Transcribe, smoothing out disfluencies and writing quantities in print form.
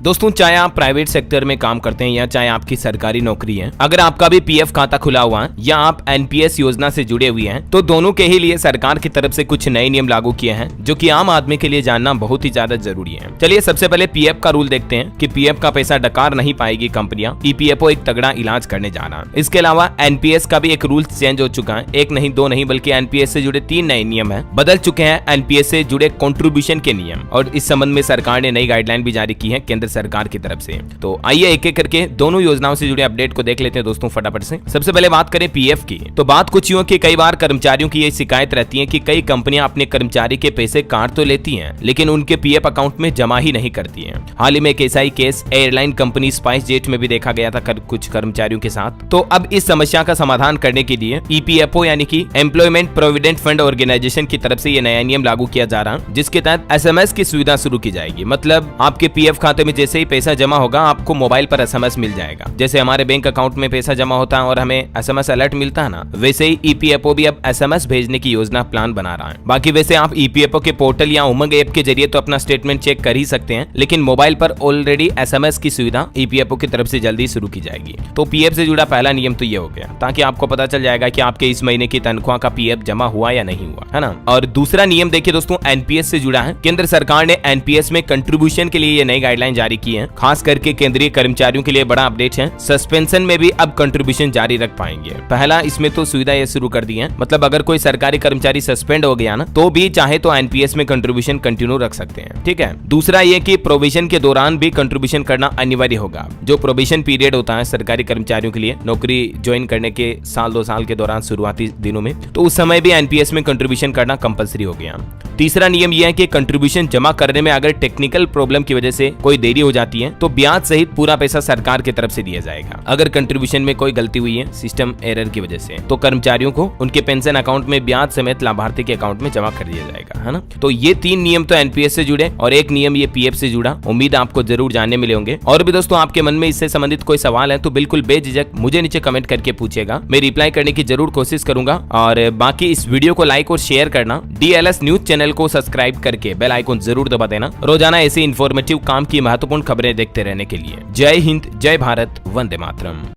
दोस्तों चाहे आप प्राइवेट सेक्टर में काम करते हैं या चाहे आपकी सरकारी नौकरी है, अगर आपका भी पीएफ खाता खुला हुआ है या आप एनपीएस योजना से जुड़े हुए हैं तो दोनों के ही लिए सरकार की तरफ से कुछ नए नियम लागू किए हैं जो कि आम आदमी के लिए जानना बहुत ही ज्यादा जरूरी है। चलिए सबसे पहले पीएफ का रूल देखते हैं कि पीएफ का पैसा डकार नहीं पाएगी कंपनियां। ईपीएफओ एक तगड़ा इलाज करने जा रहा है। इसके अलावा एनपीएस का भी एक रूल चेंज हो चुका है। एक नहीं दो नहीं बल्कि एनपीएस से जुड़े 3 नए नियम है। बदल चुके हैं एनपीएस से जुड़े कंट्रीब्यूशन के नियम और इस संबंध में सरकार ने नई गाइडलाइन भी जारी की है केंद्र सरकार की तरफ से। तो आइए एक एक करके दोनों योजनाओं से जुड़े अपडेट को देख लेते हैं दोस्तों फटाफट से। सबसे पहले बात करें पीएफ की, तो बात कुछ यूं कि कई बार कर्मचारियों की ये शिकायत रहती है कि कई कंपनियां अपने कर्मचारी के पैसे काट तो लेती हैं लेकिन उनके पीएफ अकाउंट में जमा ही नहीं करती हैं। हाल ही में एक ऐसा ही case airline company SpiceJet में भी देखा गया था कुछ कर्मचारियों के साथ। तो अब इस समस्या का समाधान करने के लिए ईपीएफओ यानी कि एम्प्लॉयमेंट प्रोविडेंट फंड ऑर्गेनाइजेशन की तरफ से ये नया नियम लागू किया जा रहा है जिसके तहत एसएमएस की सुविधा शुरू की जाएगी। मतलब आपके पीएफ खाते में जैसे ही पैसा जमा होगा आपको मोबाइल पर एसएमएस मिल जाएगा। जैसे हमारे बैंक अकाउंट में पैसा जमा होता है और हमें एसएमएस अलर्ट मिलता है ना, वैसे ही ईपीएफओ भी अब एसएमएस भेजने की योजना प्लान बना रहा है। बाकी वैसे आप ईपीएफओ के पोर्टल या उमंग ऐप के जरिए तो अपना स्टेटमेंट चेक कर ही सकते हैं, लेकिन मोबाइल पर ऑलरेडी एसएमएस की सुविधा ईपीएफओ की तरफ से जल्दी शुरू की जाएगी। तो पीएफ से जुड़ा पहला नियम तो ये हो गया ताकि आपको पता चल जाएगा कि आपके इस महीने की तनख्वाह का पीएफ जमा हुआ या नहीं हुआ, है ना। और दूसरा नियम देखिए दोस्तों एनपीएस से जुड़ा है। केंद्र सरकार ने एनपीएस में कंट्रीब्यूशन के लिए ये नई गाइडलाइन जारी की है। खास करके केंद्रीय कर्मचारियों के लिए बड़ा अपडेट है। सस्पेंशन में भी अब कंट्रीब्यूशन जारी रख पाएंगे। पहला इसमें तो सुविधा ये शुरू कर दी है, मतलब अगर कोई सरकारी कर्मचारी सस्पेंड हो गया ना तो भी चाहे तो एनपीएस में कंट्रीब्यूशन कंटिन्यू रख सकते हैं, ठीक है। दूसरा ये कि प्रोविजन के दौरान भी कंट्रीब्यूशन करना अनिवार्य होगा। जो प्रोविजन पीरियड होता है सरकारी कर्मचारियों के लिए नौकरी ज्वाइन करने के 1-2 साल के दौरान शुरुआती दिनों में, तो उस समय भी एनपीएस में कंट्रीब्यूशन करना कंपलसरी हो गया। तीसरा नियम यह है कि कंट्रीब्यूशन जमा करने में अगर टेक्निकल प्रॉब्लम की वजह से कोई देरी हो जाती है तो ब्याज सहित पूरा पैसा सरकार की तरफ से दिया जाएगा। अगर कंट्रीब्यूशन में कोई गलती हुई है सिस्टम एरर की वजह से तो कर्मचारियों को उनके पेंशन अकाउंट में ब्याज समेत लाभार्थी के अकाउंट में जमा कर दिया जाएगा, है ना। तो ये 3 नियम तो एनपीएस से जुड़े और एक नियम ये पीएफ से जुड़ा। उम्मीद आपको जरूर जानने मिले होंगे। और भी दोस्तों आपके मन में इससे संबंधित कोई सवाल है तो बिल्कुल बेझिझक मुझे नीचे कमेंट करके पूछेगा, मैं रिप्लाई करने की जरूर कोशिश करूंगा। और बाकी इस वीडियो को लाइक और शेयर करना, डीएलएस न्यूज चैनल को सब्सक्राइब करके बेल आइकन जरूर दबा देना रोजाना ऐसी इंफॉर्मेटिव काम की महत्वपूर्ण खबरें देखते रहने के लिए। जय हिंद, जय भारत, वंदे मातरम।